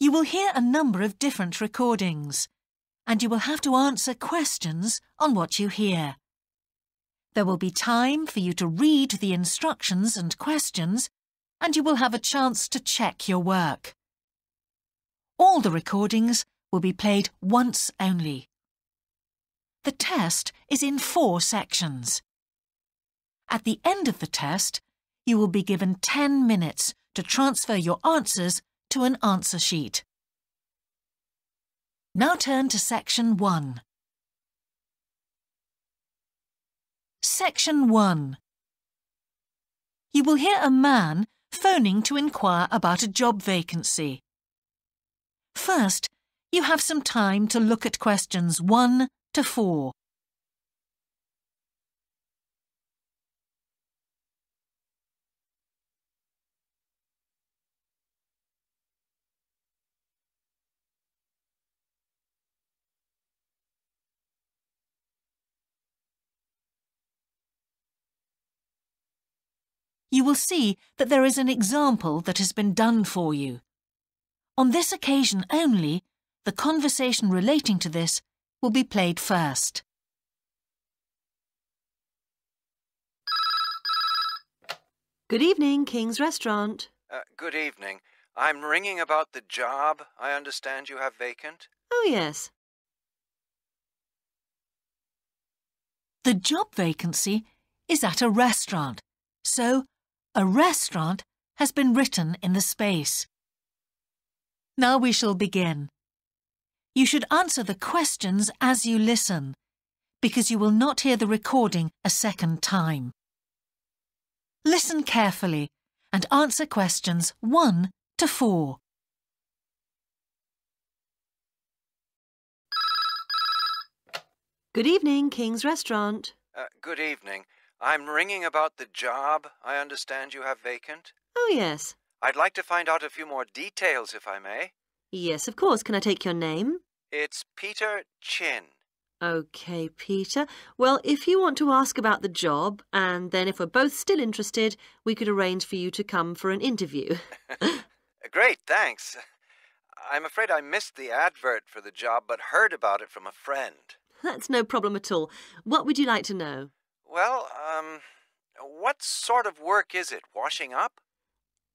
You will hear a number of different recordings, and you will have to answer questions on what you hear. There will be time for you to read the instructions and questions, and you will have a chance to check your work. All the recordings will be played once only. The test is in 4 sections. At the end of the test, you will be given 10 minutes to transfer your answers to an answer sheet. Now turn to Section 1. Section 1. You will hear a man phoning to inquire about a job vacancy. First, you have some time to look at questions 1 to 4. You will see that there is an example that has been done for you. On this occasion only, the conversation relating to this will be played first. Good evening, King's Restaurant. Good evening. I'm ringing about the job I understand you have vacant. Oh, yes. The job vacancy is at a restaurant, so a restaurant has been written in the space. Now we shall begin. You should answer the questions as you listen, because you will not hear the recording a second time. Listen carefully and answer questions 1 to 4. Good evening, King's Restaurant. Good evening. I'm ringing about the job I understand you have vacant. Oh, yes. I'd like to find out a few more details, if I may. Yes, of course. Can I take your name? It's Peter Chin. OK, Peter. Well, if you want to ask about the job, and then if we're both still interested, we could arrange for you to come for an interview. Great, thanks. I'm afraid I missed the advert for the job, but heard about it from a friend. That's no problem at all. What would you like to know? Well, what sort of work is it? Washing up?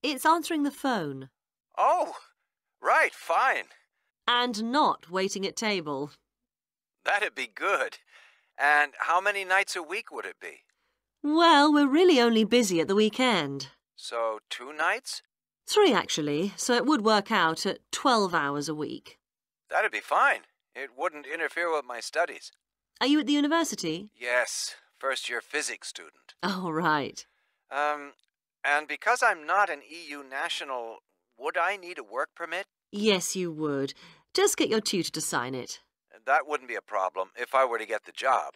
It's answering the phone. Oh, right, fine. And not waiting at table. That'd be good. And how many nights a week would it be? Well, we're really only busy at the weekend. So 2 nights? 3, actually, so it would work out at 12 hours a week. That'd be fine. It wouldn't interfere with my studies. Are you at the university? Yes, first-year physics student. Oh, right. And because I'm not an EU national, would I need a work permit? Yes, you would. Just get your tutor to sign it. That wouldn't be a problem if I were to get the job.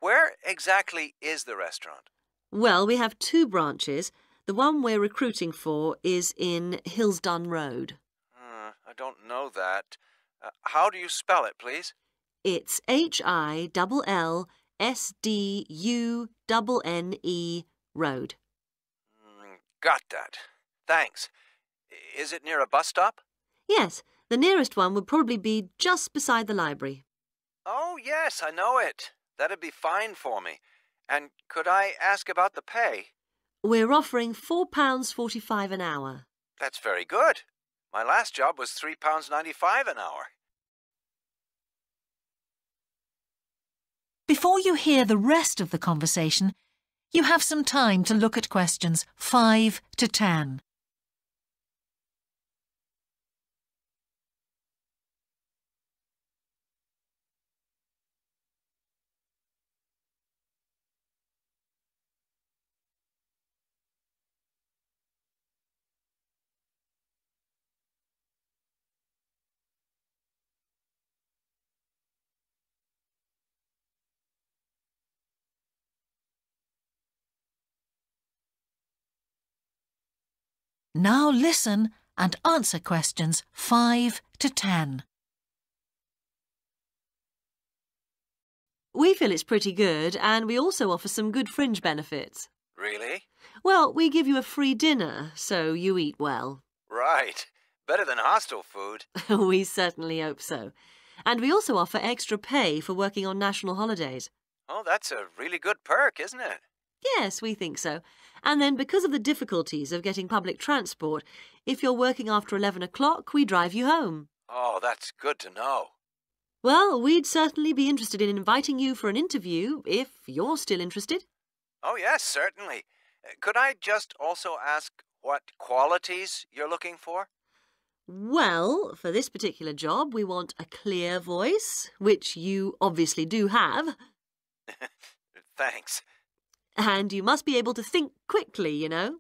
Where exactly is the restaurant? Well, we have 2 branches. The one we're recruiting for is in Hillsdon Road. I don't know that. How do you spell it, please? It's HILLSDUNNE Road. Got that. Thanks. Is it near a bus stop? Yes, the nearest one would probably be just beside the library. Oh, yes, I know it. That'd be fine for me. And could I ask about the pay? We're offering £4.45 an hour. That's very good. My last job was £3.95 an hour. Before you hear the rest of the conversation, you have some time to look at questions 5 to 10. Now listen and answer questions 5 to 10. We feel it's pretty good, and we also offer some good fringe benefits. Really? Well, we give you a free dinner, so you eat well. Right. Better than hostel food. We certainly hope so. And we also offer extra pay for working on national holidays. Oh, that's a really good perk, isn't it? Yes, we think so. And then because of the difficulties of getting public transport, if you're working after 11 o'clock, we drive you home. Oh, that's good to know. Well, we'd certainly be interested in inviting you for an interview, if you're still interested. Oh, yes, certainly. Could I just also ask what qualities you're looking for? Well, for this particular job, we want a clear voice, which you obviously do have. Thanks. And you must be able to think quickly, you know.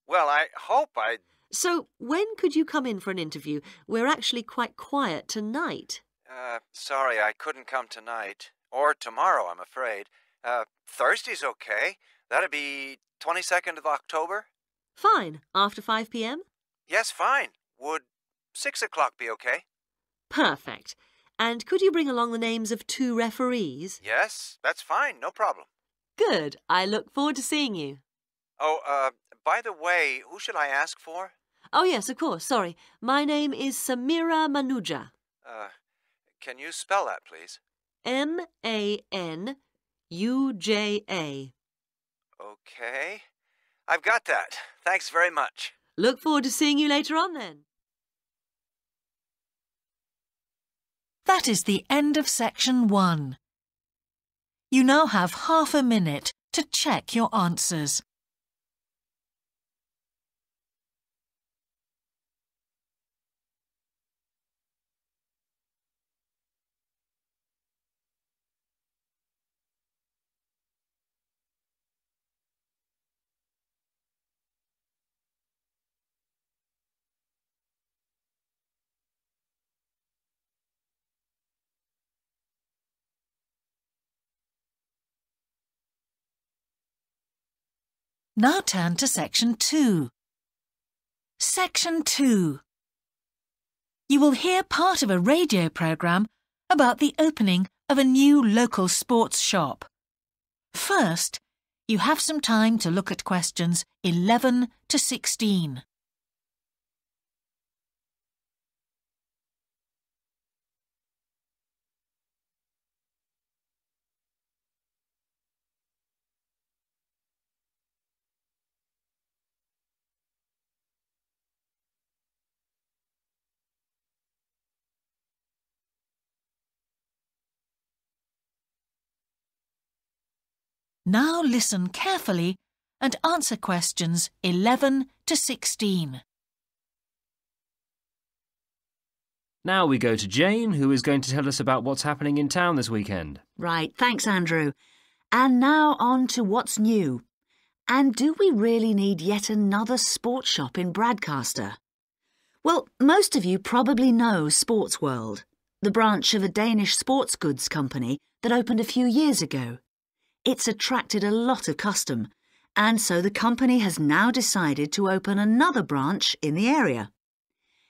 Well, I hope I... So, when could you come in for an interview? We're actually quite quiet tonight. Sorry, I couldn't come tonight. Or tomorrow, I'm afraid. Thursday's okay. That'd be 22nd of October? Fine. After 5 p.m.? Yes, fine. Would 6 o'clock be okay? Perfect. And could you bring along the names of 2 referees? Yes, that's fine. No problem. Good. I look forward to seeing you. Oh, by the way, who should I ask for? Oh, yes, of course. Sorry. My name is Samira Manuja. Can you spell that, please? Manuja. Okay. I've got that. Thanks very much. Look forward to seeing you later on, then. That is the end of section 1. You now have half a minute to check your answers. Now turn to section 2. Section 2. You will hear part of a radio programme about the opening of a new local sports shop. First, you have some time to look at questions 11 to 16. Now listen carefully and answer questions 11 to 16. Now we go to Jane, who is going to tell us about what's happening in town this weekend. Right, thanks, Andrew. And now on to what's new. And do we really need yet another sports shop in Bradcaster? Well, most of you probably know Sports World, the branch of a Danish sports goods company that opened a few years ago. It's attracted a lot of custom, and so the company has now decided to open another branch in the area.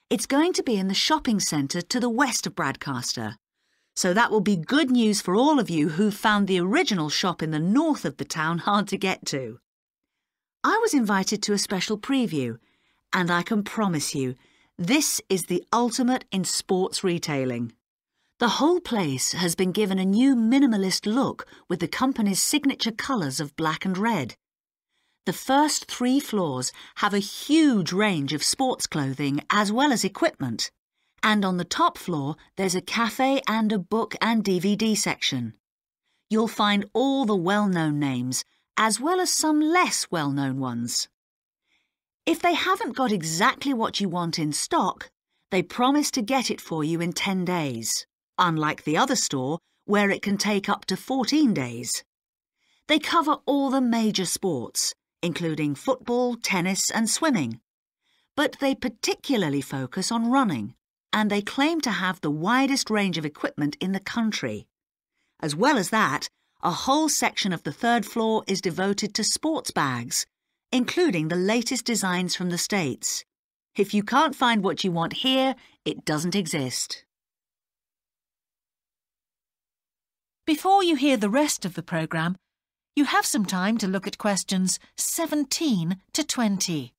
It's going to be in the shopping centre to the west of Bradcaster, so that will be good news for all of you who found the original shop in the north of the town hard to get to. I was invited to a special preview, and I can promise you, this is the ultimate in sports retailing. The whole place has been given a new minimalist look with the company's signature colours of black and red. The first 3 floors have a huge range of sports clothing as well as equipment. And on the top floor, there's a cafe and a book and DVD section. You'll find all the well-known names, as well as some less well-known ones. If they haven't got exactly what you want in stock, they promise to get it for you in 10 days. Unlike the other store, where it can take up to 14 days. They cover all the major sports, including football, tennis and swimming. But they particularly focus on running, and they claim to have the widest range of equipment in the country. As well as that, a whole section of the 3rd floor is devoted to sports bags, including the latest designs from the States. If you can't find what you want here, it doesn't exist. Before you hear the rest of the programme, you have some time to look at questions 17 to 20.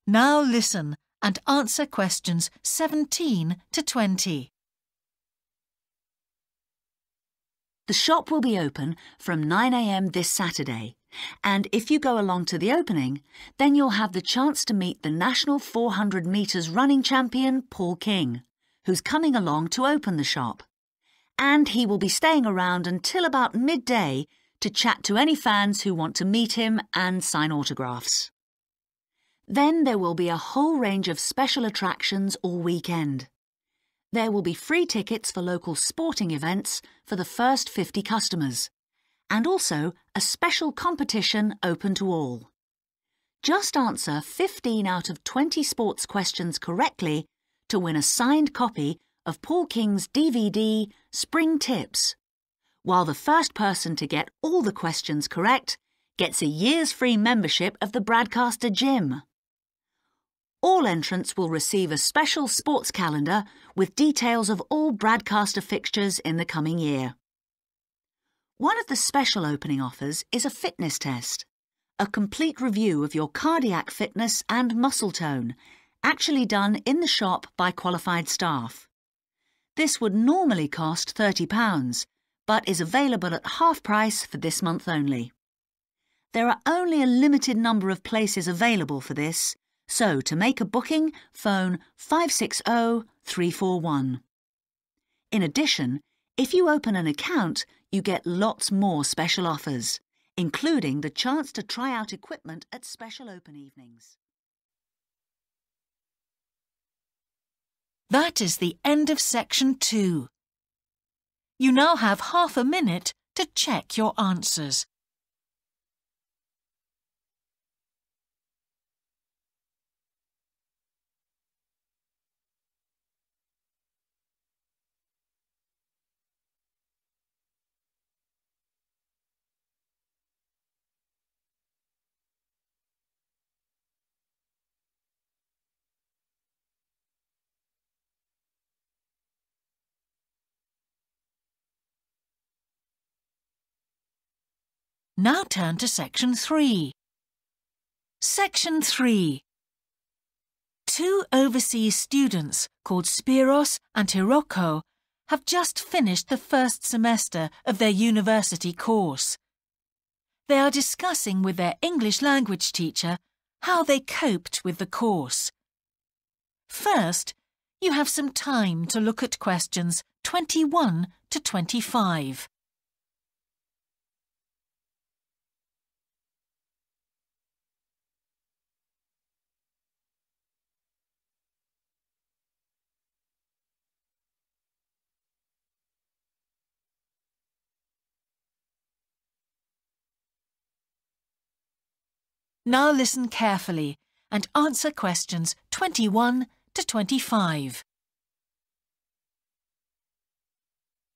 Now listen and answer questions 17 to 20. The shop will be open from 9 a.m. this Saturday, and if you go along to the opening, then you'll have the chance to meet the national 400 metres running champion, Paul King, who's coming along to open the shop. And he will be staying around until about midday to chat to any fans who want to meet him and sign autographs. Then there will be a whole range of special attractions all weekend. There will be free tickets for local sporting events for the first 50 customers, and also a special competition open to all. Just answer 15 out of 20 sports questions correctly to win a signed copy of Paul King's DVD, Spring Tips, while the first person to get all the questions correct gets a year's free membership of the Bradcaster Gym. All entrants will receive a special sports calendar with details of all Bradcaster fixtures in the coming year. One of the special opening offers is a fitness test, a complete review of your cardiac fitness and muscle tone, actually done in the shop by qualified staff. This would normally cost £30, but is available at half price for this month only. There are only a limited number of places available for this, so to make a booking, phone 560 341. In addition, if you open an account, you get lots more special offers, including the chance to try out equipment at special open evenings. That is the end of section 2. You now have half a minute to check your answers. Now turn to section 3. Section 3. 2 overseas students called Spiros and Hiroko have just finished the first semester of their university course. They are discussing with their English language teacher how they coped with the course. First, you have some time to look at questions 21 to 25. Now listen carefully and answer questions 21 to 25.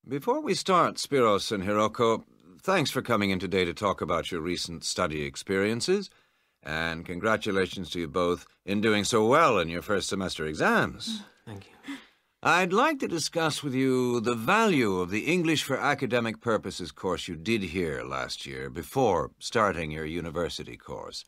Before we start, Spiros and Hiroko, thanks for coming in today to talk about your recent study experiences, and congratulations to you both in doing so well in your first semester exams. Thank you. I'd like to discuss with you the value of the English for Academic Purposes course you did here last year before starting your university course.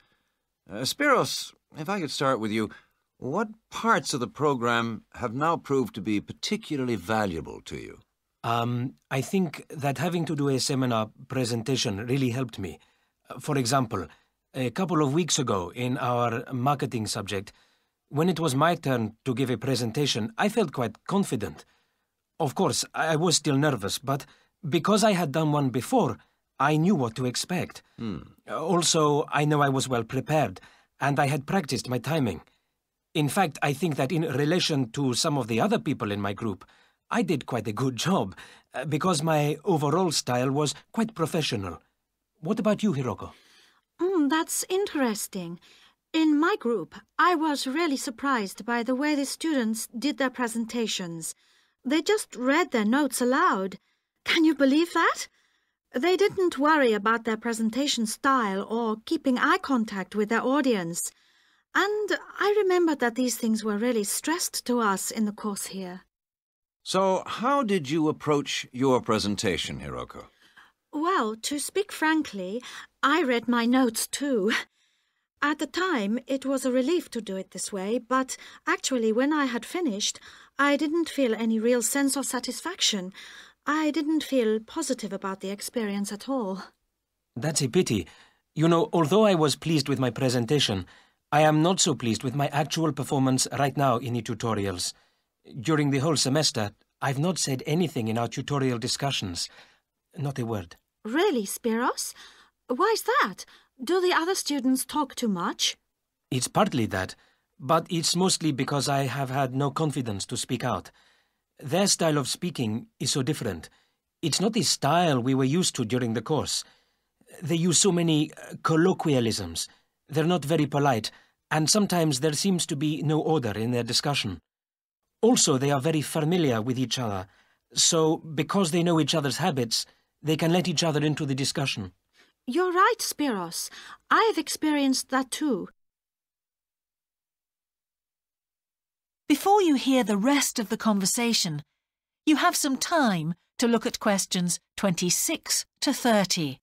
Spiros, if I could start with you, what parts of the program have now proved to be particularly valuable to you? I think that having to do a seminar presentation really helped me. For example, a couple of weeks ago in our marketing subject, when it was my turn to give a presentation, I felt quite confident. Of course, I was still nervous, but because I had done one before, I knew what to expect. Also, I know I was well prepared, and I had practiced my timing. In fact, I think that in relation to some of the other people in my group, I did quite a good job, because my overall style was quite professional. What about you, Hiroko? That's interesting. In my group, I was really surprised by the way the students did their presentations. They just read their notes aloud. Can you believe that? They didn't worry about their presentation style or keeping eye contact with their audience. And I remember that these things were really stressed to us in the course here. So, how did you approach your presentation, Hiroko? Well, to speak frankly, I read my notes too. At the time, it was a relief to do it this way, but actually, when I had finished, I didn't feel any real sense of satisfaction. I didn't feel positive about the experience at all. That's a pity. You know, although I was pleased with my presentation, I am not so pleased with my actual performance right now in the tutorials. During the whole semester, I've not said anything in our tutorial discussions. Not a word. Really, Spiros? Why's that? Do the other students talk too much? It's partly that, but it's mostly because I have had no confidence to speak out. Their style of speaking is so different. It's not the style we were used to during the course. They use so many colloquialisms. They're not very polite, and sometimes there seems to be no order in their discussion. Also, they are very familiar with each other, so because they know each other's habits, they can let each other into the discussion. You're right, Spiros. I've experienced that too. Before you hear the rest of the conversation, you have some time to look at questions 26 to 30.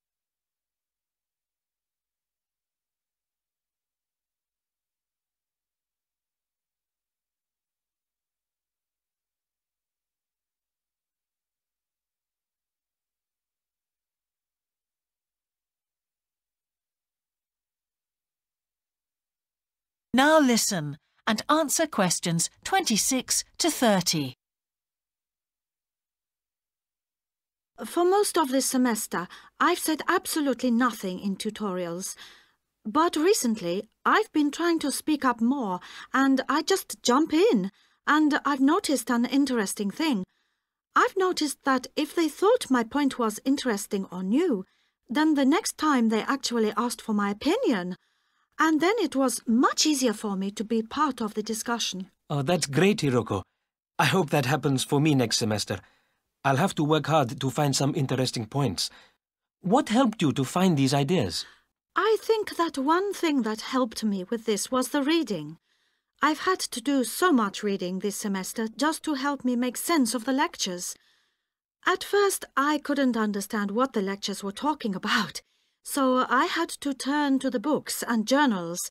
Now listen and answer questions 26 to 30. For most of this semester, I've said absolutely nothing in tutorials. But recently, I've been trying to speak up more, and I just jump in. And I've noticed an interesting thing. I've noticed that if they thought my point was interesting or new, then the next time they actually asked for my opinion. And then it was much easier for me to be part of the discussion. Oh, that's great, Hiroko. I hope that happens for me next semester. I'll have to work hard to find some interesting points. What helped you to find these ideas? I think that one thing that helped me with this was the reading. I've had to do so much reading this semester just to help me make sense of the lectures. At first, I couldn't understand what the lectures were talking about, so I had to turn to the books and journals.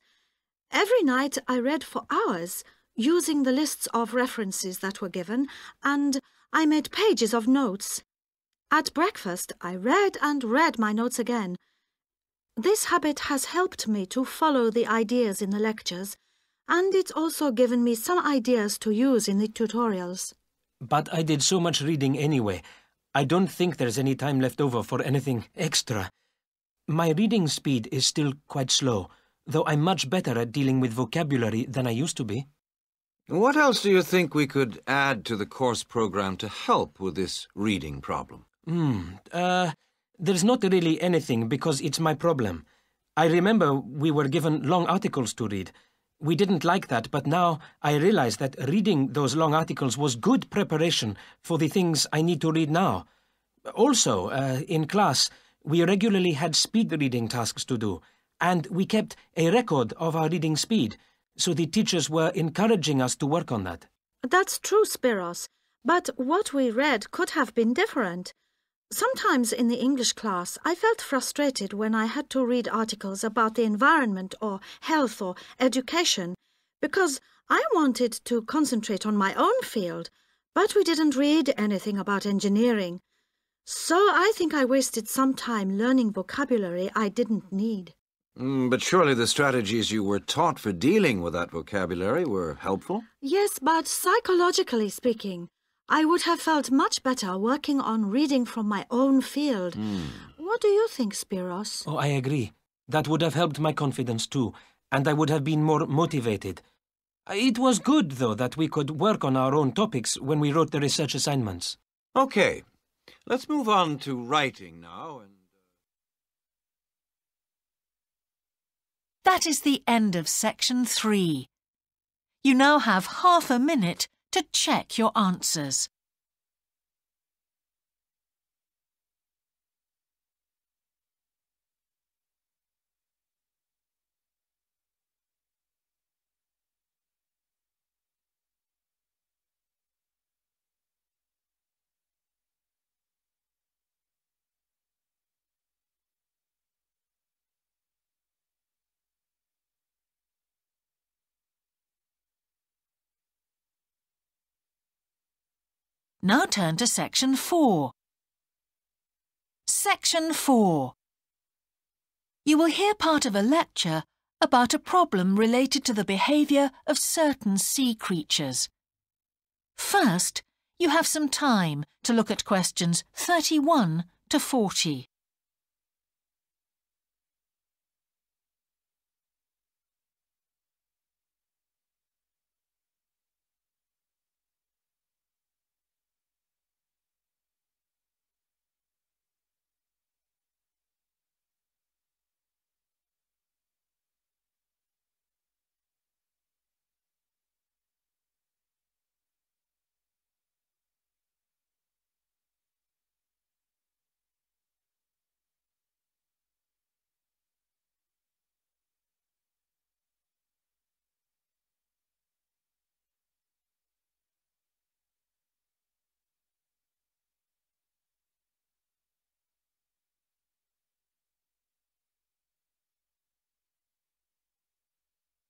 Every night I read for hours, using the lists of references that were given, and I made pages of notes. At breakfast, I read and read my notes again. This habit has helped me to follow the ideas in the lectures, and it's also given me some ideas to use in the tutorials. But I did so much reading anyway. I don't think there's any time left over for anything extra. My reading speed is still quite slow, though I'm much better at dealing with vocabulary than I used to be. What else do you think we could add to the course program to help with this reading problem? There's not really anything because it's my problem. I remember we were given long articles to read. We didn't like that, but now I realize that reading those long articles was good preparation for the things I need to read now. Also, in class, we regularly had speed reading tasks to do, and we kept a record of our reading speed, so the teachers were encouraging us to work on that. That's true, Spiros, but what we read could have been different. Sometimes in the English class, I felt frustrated when I had to read articles about the environment or health or education, because I wanted to concentrate on my own field, but we didn't read anything about engineering. So I think I wasted some time learning vocabulary I didn't need. But surely the strategies you were taught for dealing with that vocabulary were helpful? Yes, but psychologically speaking, I would have felt much better working on reading from my own field. What do you think, Spiros? Oh, I agree. That would have helped my confidence too, and I would have been more motivated. It was good, though, that we could work on our own topics when we wrote the research assignments. Okay, let's move on to writing now. That is the end of section 3. You now have half a minute to check your answers. Now turn to Section 4. Section 4. You will hear part of a lecture about a problem related to the behaviour of certain sea creatures. First, you have some time to look at questions 31 to 40.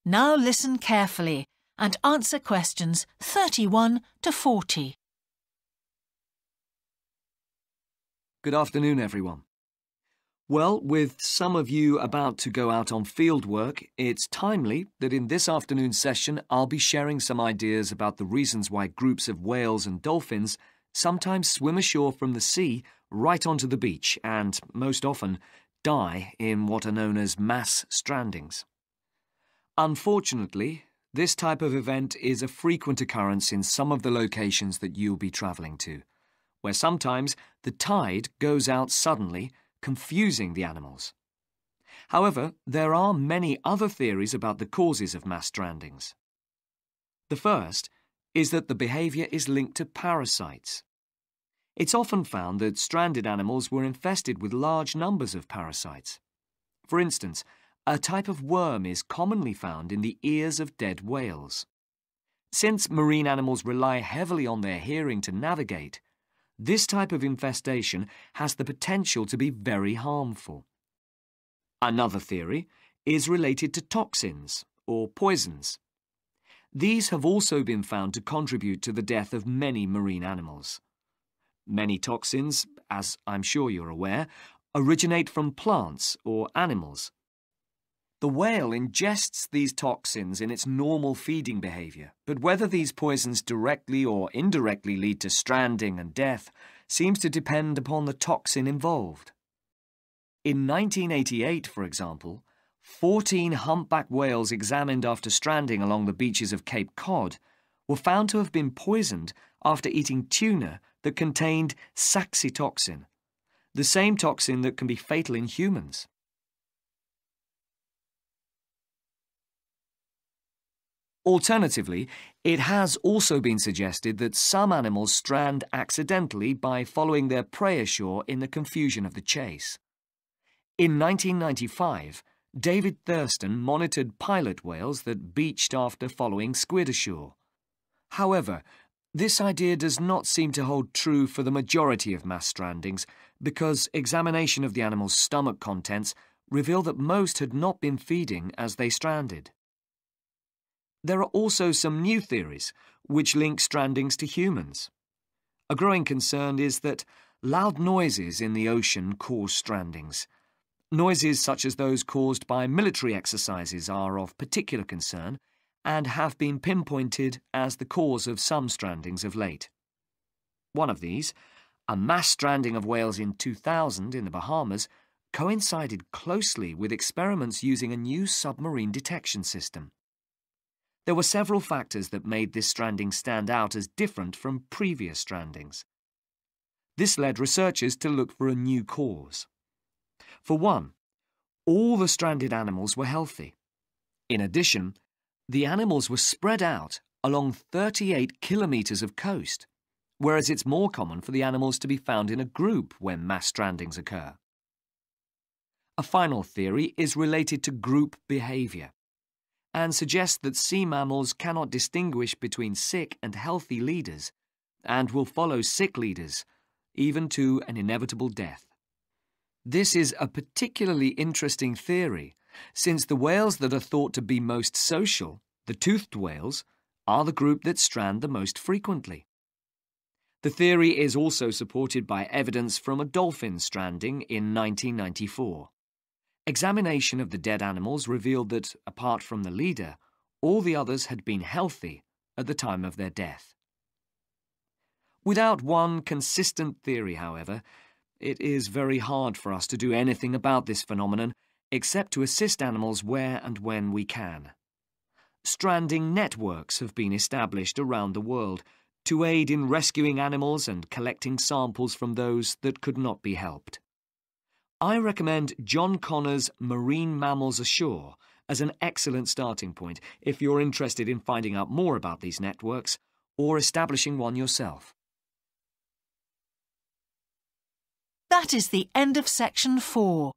Now listen carefully and answer questions 31 to 40. Good afternoon, everyone. Well, with some of you about to go out on field work, it's timely that in this afternoon's session I'll be sharing some ideas about the reasons why groups of whales and dolphins sometimes swim ashore from the sea right onto the beach and, most often, die in what are known as mass strandings. Unfortunately, this type of event is a frequent occurrence in some of the locations that you'll be travelling to, where sometimes the tide goes out suddenly, confusing the animals. However, there are many other theories about the causes of mass strandings. The first is that the behaviour is linked to parasites. It's often found that stranded animals were infested with large numbers of parasites. For instance, a type of worm is commonly found in the ears of dead whales. Since marine animals rely heavily on their hearing to navigate, this type of infestation has the potential to be very harmful. Another theory is related to toxins, or poisons. These have also been found to contribute to the death of many marine animals. Many toxins, as I'm sure you're aware, originate from plants or animals. The whale ingests these toxins in its normal feeding behaviour, but whether these poisons directly or indirectly lead to stranding and death seems to depend upon the toxin involved. In 1988, for example, 14 humpback whales examined after stranding along the beaches of Cape Cod were found to have been poisoned after eating tuna that contained saxitoxin, the same toxin that can be fatal in humans. Alternatively, it has also been suggested that some animals strand accidentally by following their prey ashore in the confusion of the chase. In 1995, David Thurston monitored pilot whales that beached after following squid ashore. However, this idea does not seem to hold true for the majority of mass strandings because examination of the animal's stomach contents revealed that most had not been feeding as they stranded. There are also some new theories which link strandings to humans. A growing concern is that loud noises in the ocean cause strandings. Noises such as those caused by military exercises are of particular concern and have been pinpointed as the cause of some strandings of late. One of these, a mass stranding of whales in 2000 in the Bahamas, coincided closely with experiments using a new submarine detection system. There were several factors that made this stranding stand out as different from previous strandings. This led researchers to look for a new cause. For one, all the stranded animals were healthy. In addition, the animals were spread out along 38 kilometres of coast, whereas it's more common for the animals to be found in a group when mass strandings occur. A final theory is related to group behaviour and suggests that sea mammals cannot distinguish between sick and healthy leaders and will follow sick leaders, even to an inevitable death. This is a particularly interesting theory, since the whales that are thought to be most social, the toothed whales, are the group that strand the most frequently. The theory is also supported by evidence from a dolphin stranding in 1994. Examination of the dead animals revealed that, apart from the leader, all the others had been healthy at the time of their death. Without one consistent theory, however, it is very hard for us to do anything about this phenomenon except to assist animals where and when we can. Stranding networks have been established around the world to aid in rescuing animals and collecting samples from those that could not be helped. I recommend John Connor's Marine Mammals Ashore as an excellent starting point if you're interested in finding out more about these networks or establishing one yourself. That is the end of section 4.